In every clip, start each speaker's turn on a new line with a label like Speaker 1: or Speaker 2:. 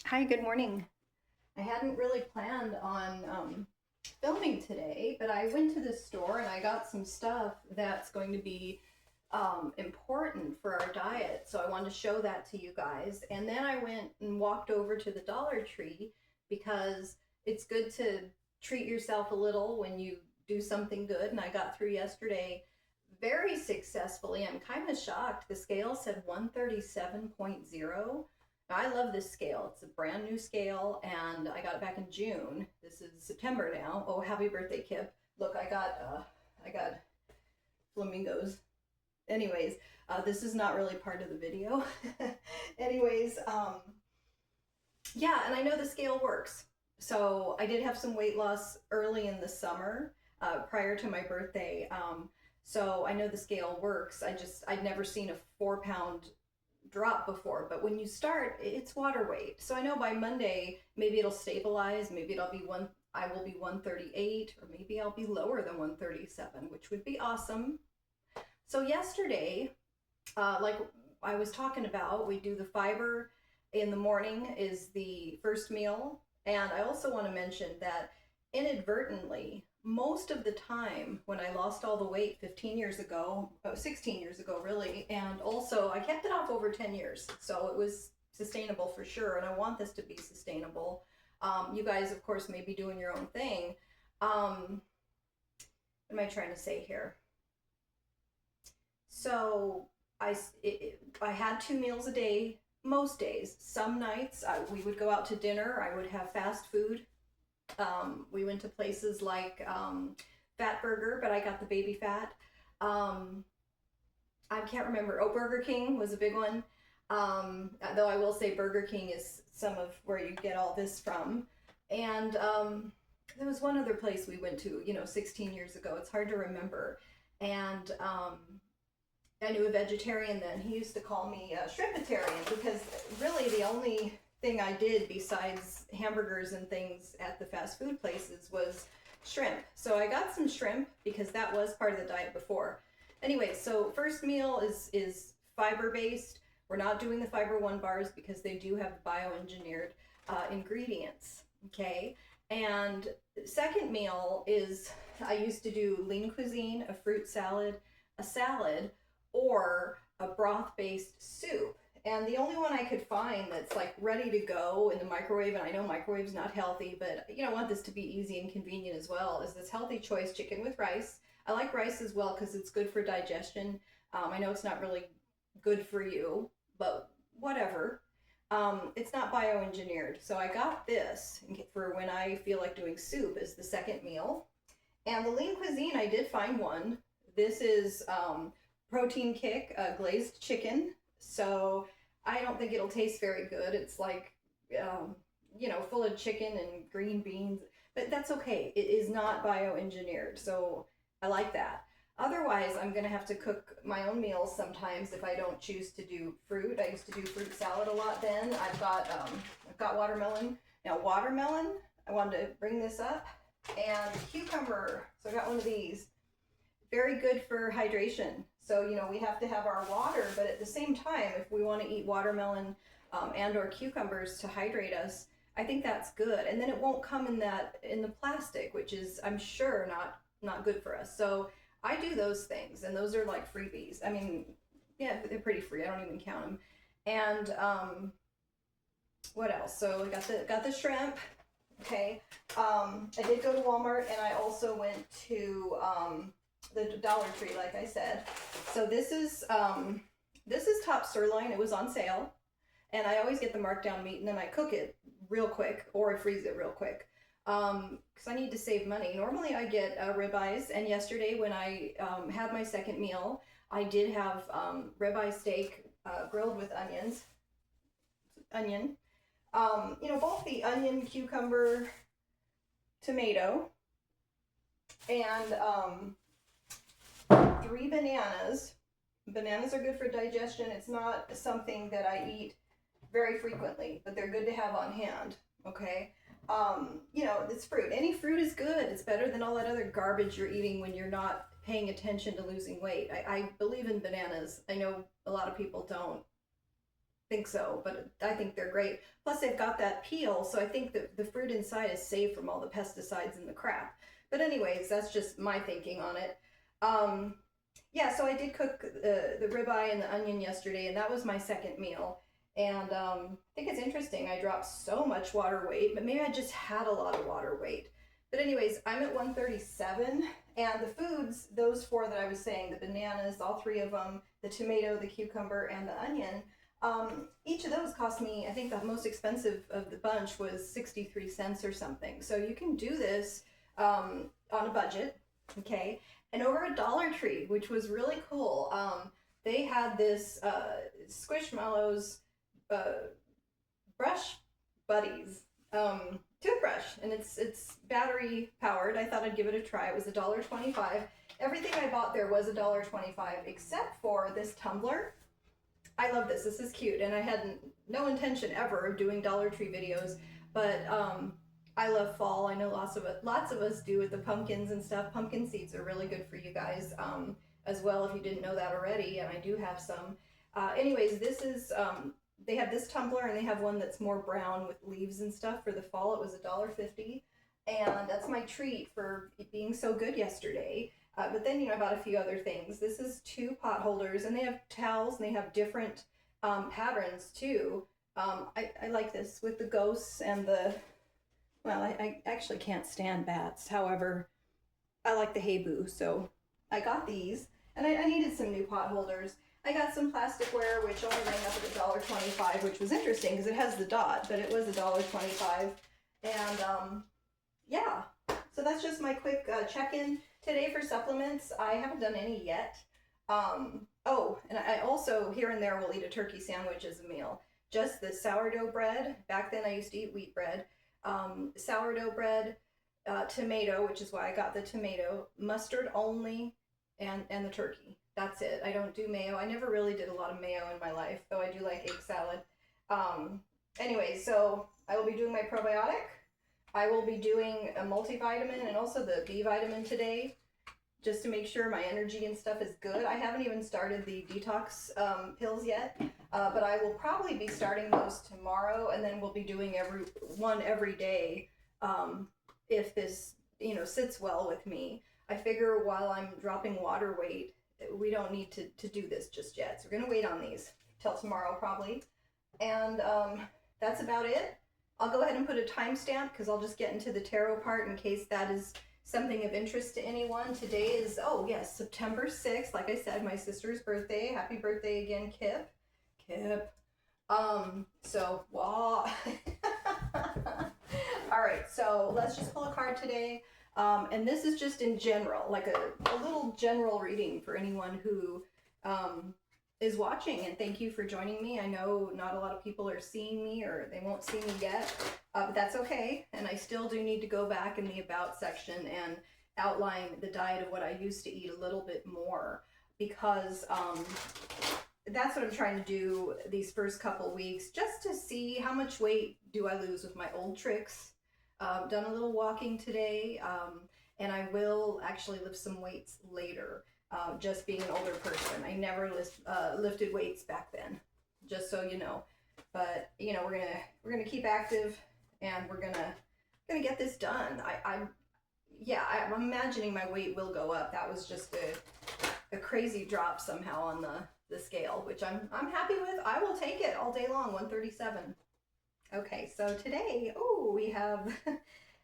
Speaker 1: Hi, good morning. I hadn't really planned on filming today, but I went to the store and I got some stuff that's going to be important for our diet. So I wanted to show that to you guys. And then I went and walked over to the Dollar Tree because it's good to treat yourself a little when you do something good. And I got through yesterday very successfully. I'm kind of shocked. The scale said 137.0. I love this scale. It's a brand new scale, and I got it back in June. This is September now. Oh, happy birthday, Kip! Look, I got flamingos. Anyways, this is not really part of the video. Anyways, yeah, and I know the scale works. So I did have some weight loss early in the summer, prior to my birthday. So I know the scale works. I'd never seen a 4 pound drop before, but when you start, it's water weight. So I know by Monday, maybe it'll stabilize. Maybe I will be 138, or maybe I'll be lower than 137, which would be awesome. So yesterday, like I was talking about, we do the fiber in the morning is the first meal. And I also want to mention that inadvertently, most of the time when I lost all the weight 15 years ago, 16 years ago, really, and also I kept it off over 10 years. So it was sustainable for sure. And I want this to be sustainable. You guys, of course, may be doing your own thing. What am I trying to say here? So I had 2 meals a day most days. Some nights we would go out to dinner. I would have fast food. We went to places like Fat Burger, but I got the baby fat. I can't remember. Oh, Burger King was a big one. Though I will say Burger King is some of where you get all this from. And there was one other place we went to, 16 years ago. It's hard to remember. And I knew a vegetarian then. He used to call me a shrimpitarian because really the only thing I did besides hamburgers and things at the fast food places was shrimp. So I got some shrimp because that was part of the diet before. Anyway, so first meal is fiber based. We're not doing the Fiber One bars because they do have bioengineered ingredients. Okay, and second meal is I used to do lean cuisine, a fruit salad, a salad, or a broth-based soup. And the only one I could find that's like ready to go in the microwave, and I know microwave's not healthy, but I want this to be easy and convenient as well, is this Healthy Choice chicken with rice. I like rice as well because it's good for digestion. I know it's not really good for you, but whatever. It's not bioengineered. So I got this for when I feel like doing soup as the second meal. And the lean cuisine, I did find one. This is Protein Kick glazed chicken. So I don't think it'll taste very good. It's like, full of chicken and green beans, but that's okay. It is not bioengineered. So I like that. Otherwise, I'm going to have to cook my own meals sometimes if I don't choose to do fruit. I used to do fruit salad a lot then. I've got watermelon. Now, watermelon, I wanted to bring this up, and cucumber. So I got one of these. Very good for hydration. So, we have to have our water, but at the same time, if we want to eat watermelon and or cucumbers to hydrate us, I think that's good. And then it won't come in the plastic, which is, I'm sure, not good for us. So I do those things, and those are like freebies. I mean, yeah, they're pretty free. I don't even count them. And what else? So I got the shrimp. Okay. I did go to Walmart, and I also went to the Dollar Tree, like I said. So this is top sirloin. It was on sale, and I always get the marked down meat, and then I cook it real quick, or I freeze it real quick, because I need to save money. Normally I get ribeyes, and yesterday when I had my second meal, I did have ribeye steak grilled with onion. Both the onion, cucumber, tomato, and 3 bananas. Bananas are good for digestion. It's not something that I eat very frequently, but they're good to have on hand. Okay. It's fruit. Any fruit is good. It's better than all that other garbage you're eating when you're not paying attention to losing weight. I believe in bananas. I know a lot of people don't think so, but I think they're great. Plus they've got that peel, so I think that the fruit inside is safe from all the pesticides and the crap. But anyways, that's just my thinking on it. Yeah, so I did cook the ribeye and the onion yesterday, and that was my second meal. And I think it's interesting. I dropped so much water weight, but maybe I just had a lot of water weight. But anyways, I'm at 137, and the foods, those four that I was saying, the bananas, all three of them, the tomato, the cucumber, and the onion, each of those cost me, I think the most expensive of the bunch was 63 cents or something. So you can do this on a budget, okay? And over at Dollar Tree, which was really cool, they had this Squishmallows brush buddies toothbrush, and it's battery powered. I thought I'd give it a try. It was $1.25. Everything I bought there was $1.25 except for this tumbler. I love this. This is cute, and I had no intention ever of doing Dollar Tree videos, but I love fall. I know lots of us do with the pumpkins and stuff. Pumpkin seeds are really good for you guys as well, if you didn't know that already, and I do have some. Anyways, this is they have this tumbler, and they have one that's more brown with leaves and stuff for the fall. It was $1.50, and that's my treat for it being so good yesterday. But then, I bought a few other things. This is 2 pot holders, and they have towels, and they have different patterns too. I like this with the ghosts and the, well, I actually can't stand bats. However, I like the Hey Boo, so I got these, and I needed some new pot holders. I got some plasticware, which only rang up at $1.25, which was interesting because it has the dot, but it was $1.25. And yeah, so that's just my quick check-in today for supplements. I haven't done any yet. Oh, and I also here and there will eat a turkey sandwich as a meal. Just the sourdough bread. Back then I used to eat wheat bread. Sourdough bread, tomato, which is why I got the tomato, mustard only, and the turkey. That's it. I don't do mayo. I never really did a lot of mayo in my life, though I do like egg salad. Anyway, so I will be doing my probiotic. I will be doing a multivitamin and also the B vitamin today, just to make sure my energy and stuff is good. I haven't even started the detox pills yet, but I will probably be starting those tomorrow, and then we'll be doing every day if this sits well with me. I figure while I'm dropping water weight, we don't need to do this just yet. So we're going to wait on these till tomorrow probably. And that's about it. I'll go ahead and put a timestamp because I'll just get into the tarot part in case that is something of interest to anyone. Today is, oh yes, September 6th. Like I said, my sister's birthday. Happy birthday again, Kip. Kip. So, wow. All right, so let's just pull a card today. And this is just in general, like a little general reading for anyone who is watching, and thank you for joining me. I know not a lot of people are seeing me, or they won't see me yet, but that's okay. And I still do need to go back in the about section and outline the diet of what I used to eat a little bit more, because that's what I'm trying to do these first couple weeks, just to see how much weight do I lose with my old tricks. Done a little walking today, and I will actually lift some weights later, just being an older person. I never lifted weights back then, just so you know. But we're gonna keep active, and we're gonna get this done. I'm imagining my weight will go up. That was just a crazy drop somehow on the scale, which I'm happy with. I will take it all day long. 137. Okay, so today, we have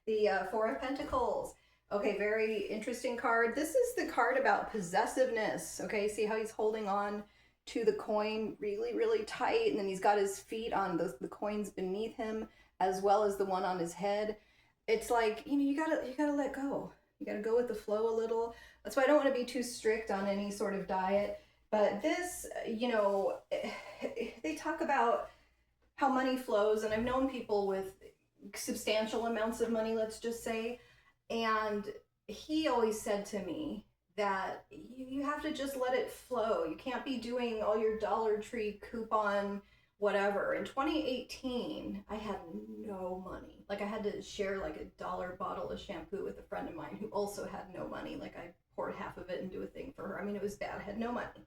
Speaker 1: the Four of Pentacles. Okay, very interesting card. This is the card about possessiveness. Okay, see how he's holding on to the coin really, really tight, and then he's got his feet on the coins beneath him, as well as the one on his head. It's like, you gotta let go. You gotta go with the flow a little. That's why I don't want to be too strict on any sort of diet. But this, they talk about how money flows, and I've known people with substantial amounts of money, let's just say, and he always said to me that you have to just let it flow. You can't be doing all your Dollar Tree coupon whatever. In 2018, I had no money. Like, I had to share like a $1 bottle of shampoo with a friend of mine who also had no money. Like, I poured half of it and do a thing for her. I mean, it was bad. I had no money.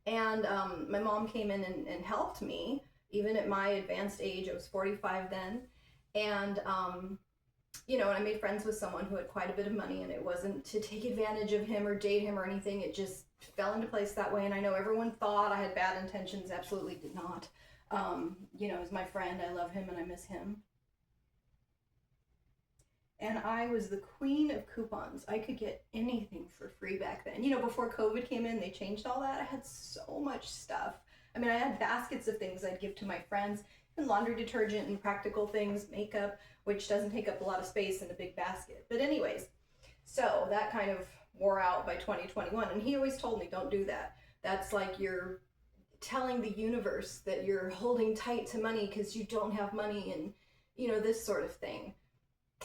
Speaker 1: And my mom came in and helped me even at my advanced age. I was 45 then. And, you know, and I made friends with someone who had quite a bit of money, and it wasn't to take advantage of him or date him or anything. It just fell into place that way. And I know everyone thought I had bad intentions. Absolutely did not. You know, he's my friend. I love him and I miss him. And I was the queen of coupons. I could get anything for free back then. You know, before COVID came in, they changed all that. I had so much stuff. I mean, I had baskets of things I'd give to my friends, and laundry detergent and practical things, makeup, which doesn't take up a lot of space in a big basket. But anyways, so that kind of wore out by 2021. And he always told me, don't do that. That's like you're telling the universe that you're holding tight to money because you don't have money, and, you know, this sort of thing.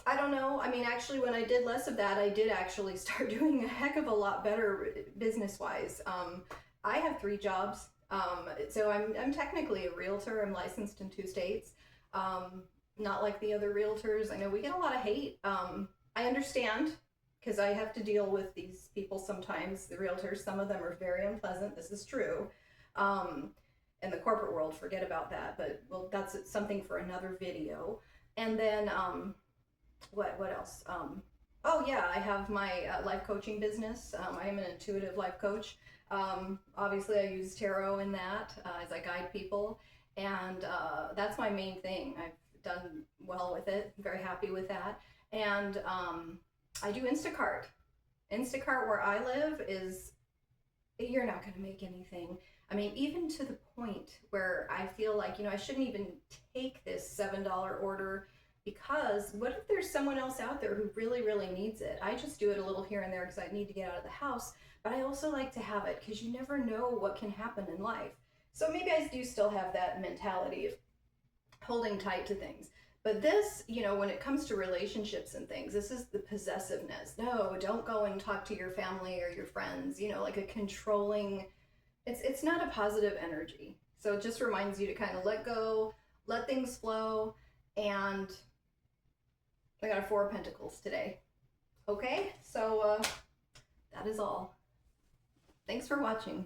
Speaker 1: I don't know. I mean, actually, when I did less of that, I did actually start doing a heck of a lot better business-wise. I have 3 jobs. So I'm technically a realtor. I'm licensed in 2 states. Not like the other realtors. I know we get a lot of hate. I understand, because I have to deal with these people sometimes, the realtors. Some of them are very unpleasant. This is true. In the corporate world, forget about that. But, well, that's something for another video. And then, what else? Oh yeah, I have my life coaching business. I am an intuitive life coach. Obviously I use tarot in that as I guide people, and that's my main thing. I've done well with it, I'm very happy with that. And I do Instacart. Instacart where I live is, you're not going to make anything. I mean, even to the point where I feel like, you know, I shouldn't even take this $7 order, because what if there's someone else out there who really, really needs it? I just do it a little here and there because I need to get out of the house, but I also like to have it because you never know what can happen in life. So maybe I do still have that mentality of holding tight to things. But this, you know, when it comes to relationships and things, this is the possessiveness. No, don't go and talk to your family or your friends, you know, like a controlling, it's not a positive energy. So it just reminds you to kind of let go, let things flow, and I got a 4 of Pentacles today. Okay, so that is all. Thanks for watching.